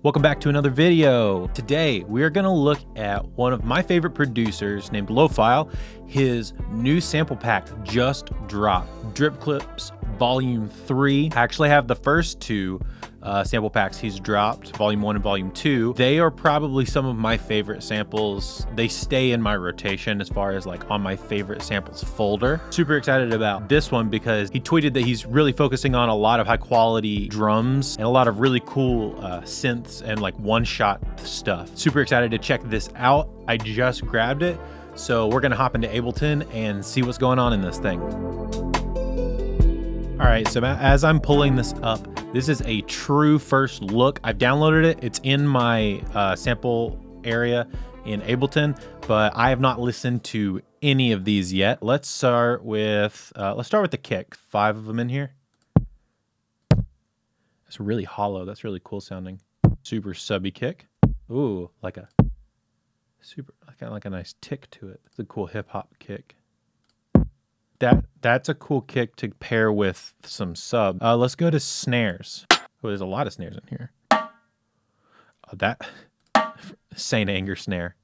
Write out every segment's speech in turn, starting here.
Welcome back to another video. Today, we are gonna look at one of my favorite producers named Lo-File. His new sample pack just dropped. Drip Clips Volume 3. I actually have the first two sample packs he's dropped, Volume 1 and Volume 2. They are probably some of my favorite samples. They stay in my rotation as far as like on my favorite samples folder. Super excited about this one because he tweeted that he's really focusing on a lot of high quality drums and a lot of really cool synths and like one-shot stuff. Super excited to check this out. I just grabbed it, so we're gonna hop into Ableton and see what's going on in this thing. All right, so as I'm pulling this up, this is a true first look. I've downloaded it. It's in my sample area in Ableton, but I have not listened to any of these yet. Let's start with the kick. 5 of them in here. It's really hollow. That's really cool sounding. Super subby kick. Ooh, like a super, kind of like a nice tick to it. It's a cool hip hop kick. That's a cool kick to pair with some sub. Let's go to snares. Oh, there's a lot of snares in here. That Saint Anger snare.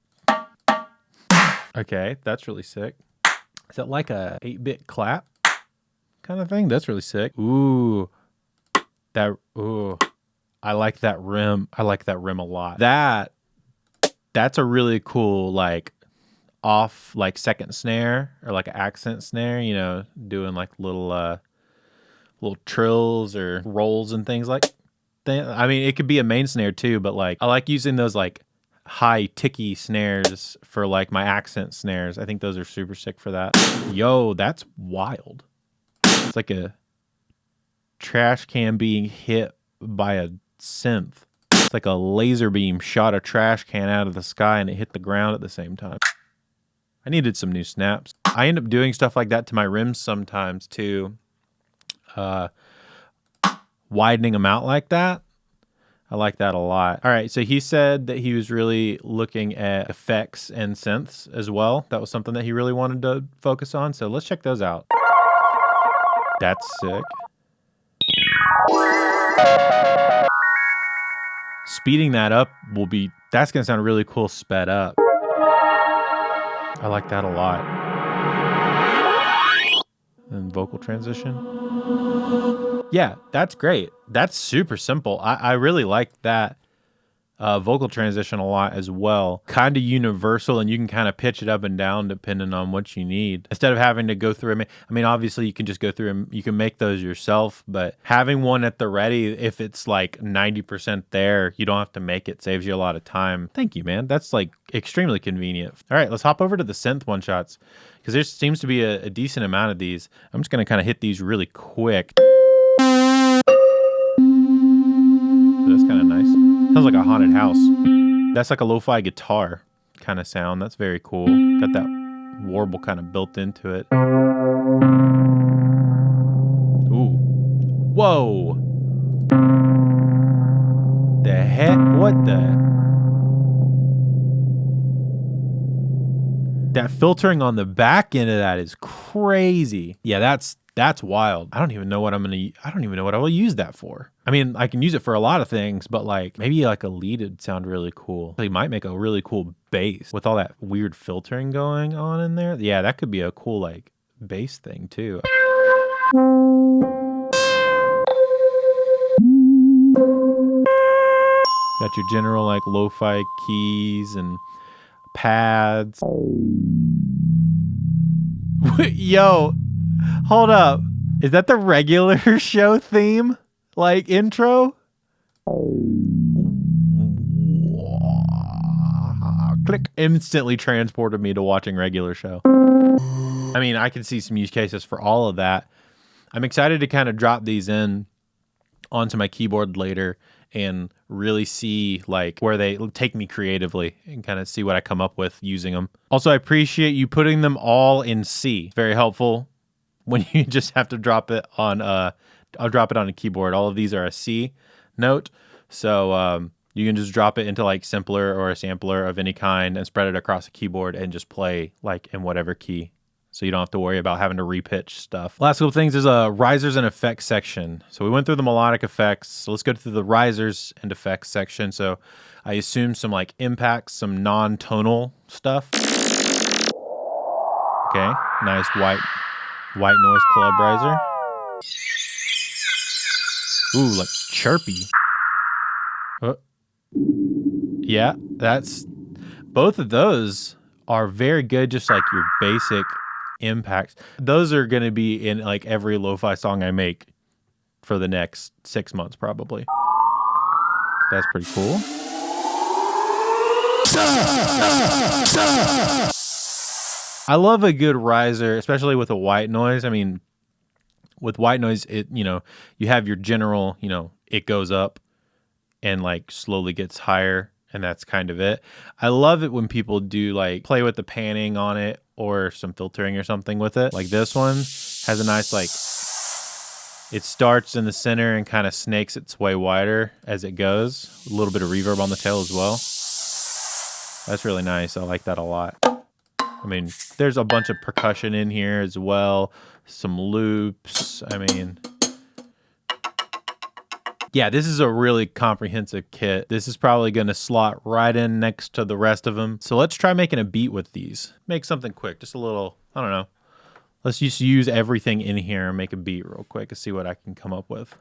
Okay, that's really sick. Is that like a 8-bit clap kind of thing? That's really sick. Ooh, I like that rim. I like that rim a lot. That's a really cool like off like second snare or like an accent snare, you know, doing like little trills or rolls and things like that. I mean, it could be a main snare too, but like I like using those like high ticky snares for like my accent snares. I think those are super sick for that. Yo, that's wild. It's like a trash can being hit by a synth. It's like a laser beam shot a trash can out of the sky and it hit the ground at the same time. I needed some new snaps. I end up doing stuff like that to my rims sometimes too. Widening them out like that. I like that a lot. All right, so he said that he was really looking at effects and synths as well. That was something that he really wanted to focus on. So let's check those out. That's sick. Speeding that up that's gonna sound really cool sped up. I like that a lot. And vocal transition. Yeah, that's great. That's super simple. I really like that vocal transition a lot as well. Kind of universal, and you can kind of pitch it up and down depending on what you need. Instead of having to go through, I mean, obviously you can just go through and you can make those yourself, but having one at the ready, if it's like 90% there, you don't have to make it. Saves you a lot of time. Thank you, man. That's like extremely convenient. All right, let's hop over to the Synth One Shots because there seems to be a decent amount of these. I'm just going to kind of hit these really quick. That's kind of nice. Sounds like a haunted house. That's like a lo-fi guitar kind of sound. That's very cool. Got that warble kind of built into it. Ooh. Whoa. The heck? What the? That filtering on the back end of that is crazy. Yeah, that's wild. I don't even know what I will use that for. I mean, I can use it for a lot of things, but like maybe like a lead would sound really cool. They might make a really cool bass with all that weird filtering going on in there. Yeah, that could be a cool like bass thing too. Got your general like lo-fi keys and pads. Yo, hold up. Is that the regular show theme? Like intro? Click. Instantly transported me to watching regular show. I mean, I can see some use cases for all of that. I'm excited to kind of drop these in onto my keyboard later and really see like where they take me creatively and kind of see what I come up with using them. Also, I appreciate you putting them all in C. It's very helpful when you just have to drop it on I'll drop it on a keyboard. All of these are a C note. So you can just drop it into like simpler or a sampler of any kind and spread it across a keyboard and just play like in whatever key. so you don't have to worry about having to repitch stuff. Last couple things is a risers and effects section. So we went through the melodic effects. So let's go through the risers and effects section. So I assume some like impacts, some non-tonal stuff. Okay, nice white noise club riser. Ooh, like chirpy. Yeah, that's both of those are very good, just like your basic impacts. Those are going to be in like every lo-fi song I make for the next 6 months probably. That's pretty cool. I love a good riser, especially with a white noise. I mean, with white noise, you have your general, it goes up and like slowly gets higher, and that's kind of it. I love it when people do like play with the panning on it or some filtering or something with it. Like this one has a nice like, it starts in the center and kind of snakes its way wider as it goes. A little bit of reverb on the tail as well. That's really nice. I like that a lot. I mean, there's a bunch of percussion in here as well. Some loops. I mean, yeah, this is a really comprehensive kit. This is probably going to slot right in next to the rest of them. So let's try making a beat with these. Make something quick, just a little, I don't know. Let's just use everything in here and make a beat real quick and see what I can come up with.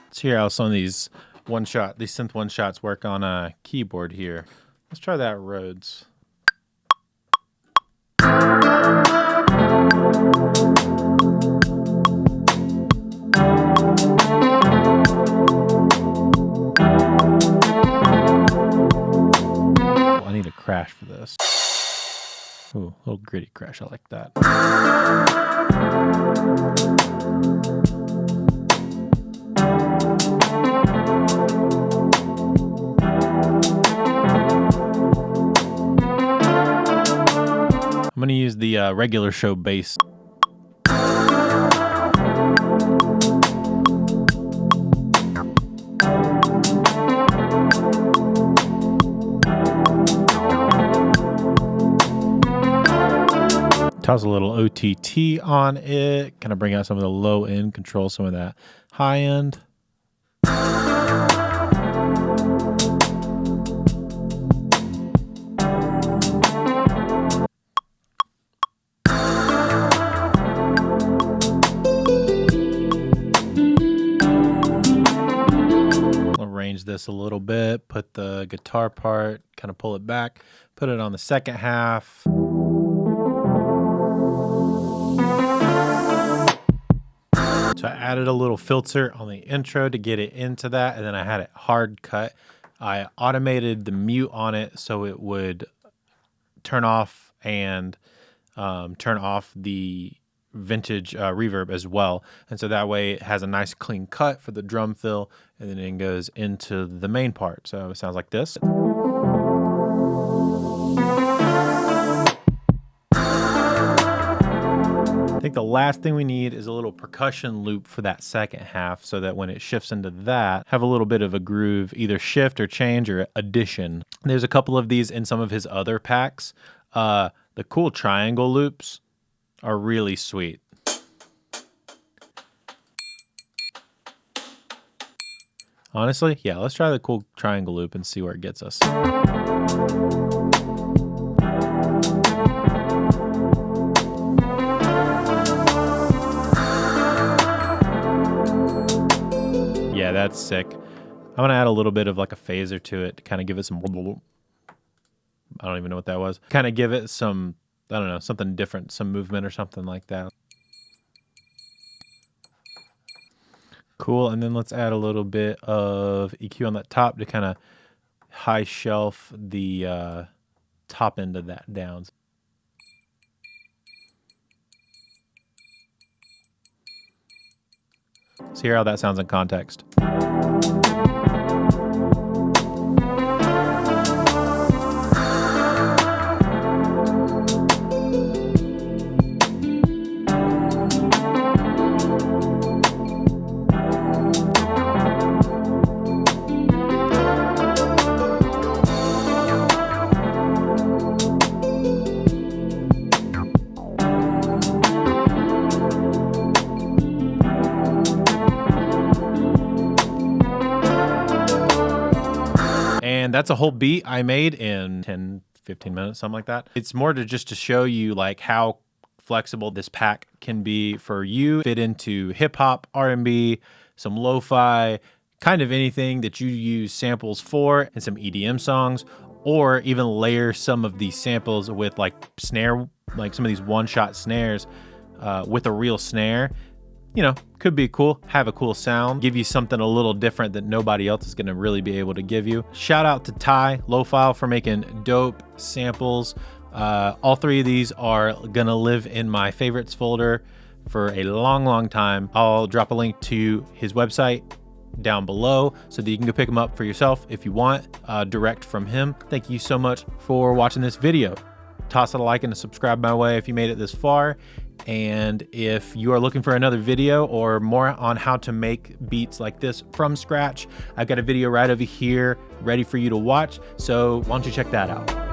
Let's hear how some of these Synth One Shots work on a keyboard here. Let's try that Rhodes. I need a crash for this. Ooh, a little gritty crash. I like that. I'm going to use the regular show bass. Toss a little OTT on it, kind of bring out some of the low end, control some of that high end. Arrange this a little bit, put the guitar part, kind of pull it back, put it on the second half. So I added a little filter on the intro to get it into that, and then I had it hard cut. I automated the mute on it so it would turn off and turn off the vintage reverb as well. And so that way it has a nice clean cut for the drum fill, and then it goes into the main part. So it sounds like this. I think the last thing we need is a little percussion loop for that second half, so that when it shifts into that, have a little bit of a groove, either shift or change or addition. There's a couple of these in some of his other packs. The cool triangle loops are really sweet. Honestly, yeah, let's try the cool triangle loop and see where it gets us. Yeah, that's sick. I'm gonna add a little bit of like a phaser to it to kind of give it some, I don't even know what that was. Kind of give it some, I don't know, something different, some movement or something like that. Cool, and then let's add a little bit of EQ on that top to kind of high shelf the top end of that down. Let's hear how that sounds in context. that's a whole beat I made in 10, 15 minutes, something like that. It's more to just to show you like how flexible this pack can be for you. Fit into hip hop, R&B, some lo-fi, kind of anything that you use samples for, and some EDM songs, or even layer some of these samples with like snare, like some of these one-shot snares with a real snare. You know, could be cool, have a cool sound, give you something a little different that nobody else is gonna really be able to give you. Shout out to Ty Lo-File for making dope samples. All three of these are gonna live in my favorites folder for a long time. I'll drop a link to his website down below so that you can go pick them up for yourself if you want, direct from him. Thank you so much for watching this video. Toss a like and a subscribe my way if you made it this far. And if you are looking for another video or more on how to make beats like this from scratch, I've got a video right over here ready for you to watch. So why don't you check that out?